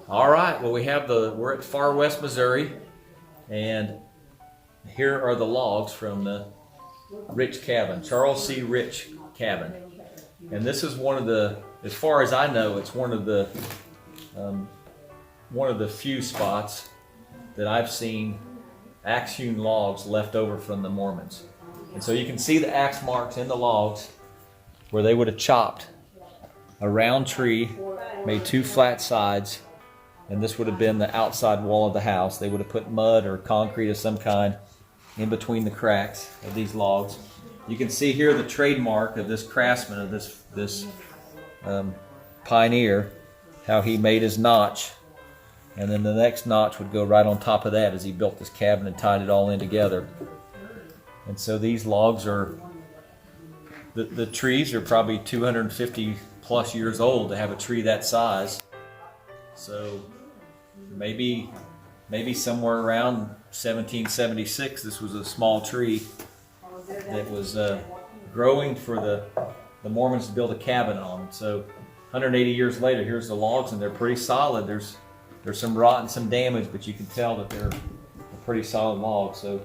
All right, well, we're at Far West, Missouri, and here are the logs from the Rich cabin, Charles C. Rich cabin. And this is one of the, as far as I know, it's one of the few spots that I've seen axe-hewn logs left over from the Mormons. And so you can see the axe marks in the logs where they would have chopped a round tree, made two flat sides, and this would have been the outside wall of the house. They would have put mud or concrete of some kind in between the cracks of these logs. You can see here the trademark of this craftsman, of this pioneer, how he made his notch, and then the next notch would go right on top of that as he built this cabin and tied it all in together. And so these logs are, the trees are probably 250 plus years old to have a tree that size. So maybe somewhere around 1776, this was a small tree that was growing for the Mormons to build a cabin on. So 180 years later, here's the logs, and they're pretty solid. There's some rot and some damage, but you can tell that they're a pretty solid logs. So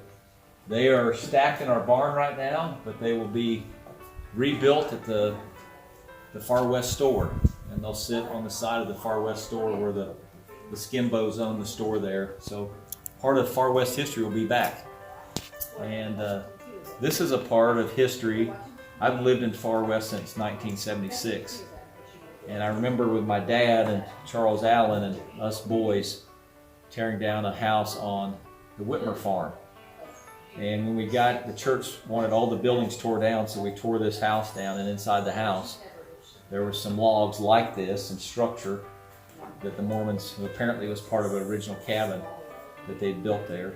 they are stacked in our barn right now, but they will be rebuilt at the Far West store, and they'll sit on the side of the Far West store where the Skimbos own the store there. So part of Far West history will be back. And this is a part of history. I've lived in Far West since 1976. And I remember with my dad and Charles Allen and us boys tearing down a house on the Whitmer farm. And when we got, the church wanted all the buildings tore down, so we tore this house down, and inside the house there were some logs like this, some structure that the Mormons, who apparently was part of an original cabin that they'd built there.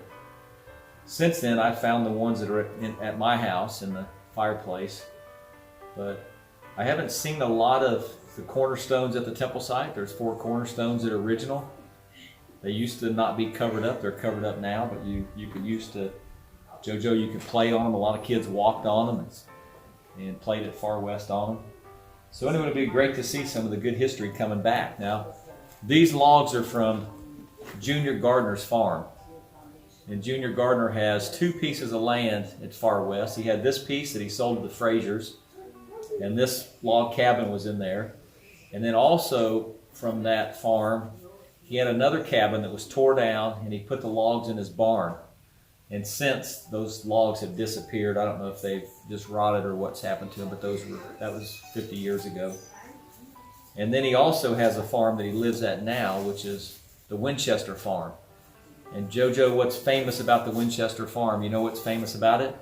Since then, I found the ones that are at my house in the fireplace, but I haven't seen a lot of the cornerstones at the temple site. There's 4 cornerstones that are original. They used to not be covered up. They're covered up now, but you could used to, JoJo, you could play on them. A lot of kids walked on them and played at Far West on them. So anyway, it'd be great to see some of the good history coming back. Now, these logs are from Junior Gardner's farm. And Junior Gardner has 2 pieces of land at Far West. He had this piece that he sold to the Frasers, and this log cabin was in there. And then also from that farm, he had another cabin that was tore down, and he put the logs in his barn. And since those logs have disappeared, I don't know if they've just rotted or what's happened to them, but that was 50 years ago. And then he also has a farm that he lives at now, which is the Winchester farm. And JoJo, what's famous about the Winchester farm? You know what's famous about it?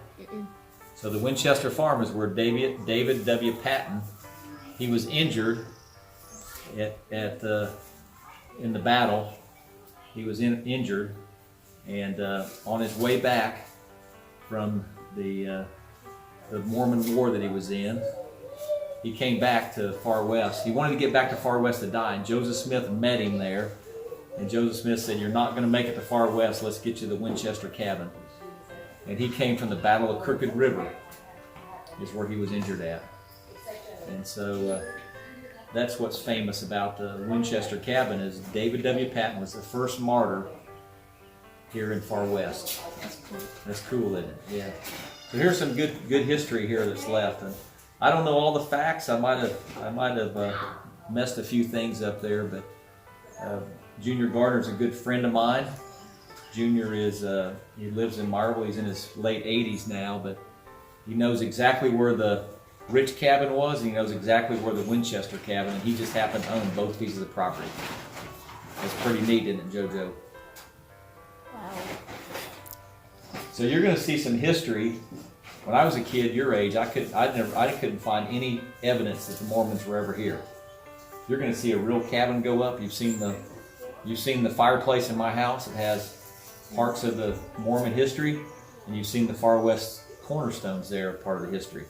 So the Winchester farm is where David W. Patton, he was injured in the battle. He was injured. And on his way back from the Mormon War that he was in, he came back to Far West. He wanted to get back to Far West to die, and Joseph Smith met him there. And Joseph Smith said, "You're not going to make it to Far West. Let's get you the Winchester cabin." And he came from the Battle of Crooked River, is where he was injured at. And so that's what's famous about the Winchester cabin, is David W. Patton was the first martyr here in Far West. That's cool, isn't it? Yeah. So here's some good history here that's left. And I don't know all the facts. I might have messed a few things up there, but Junior Gardner's a good friend of mine. Junior is he lives in Marble. He's in his late 80s now, but he knows exactly where the Rich cabin was, and he knows exactly where the Winchester cabin, and he just happened to own both pieces of property. That's pretty neat, isn't it, JoJo? So you're going to see some history. When I was a kid your age, I couldn't find any evidence that the Mormons were ever here. You're going to see a real cabin go up. You've seen the fireplace in my house. It has parts of the Mormon history, and you've seen the Far West cornerstones there, part of the history.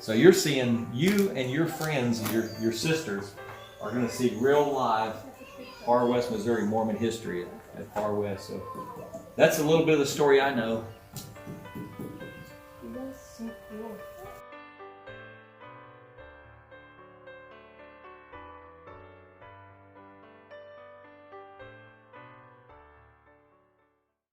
So you're seeing, you and your friends, your sisters, are going to see real live Far West, Missouri Mormon history at Far West. So that's a little bit of the story I know.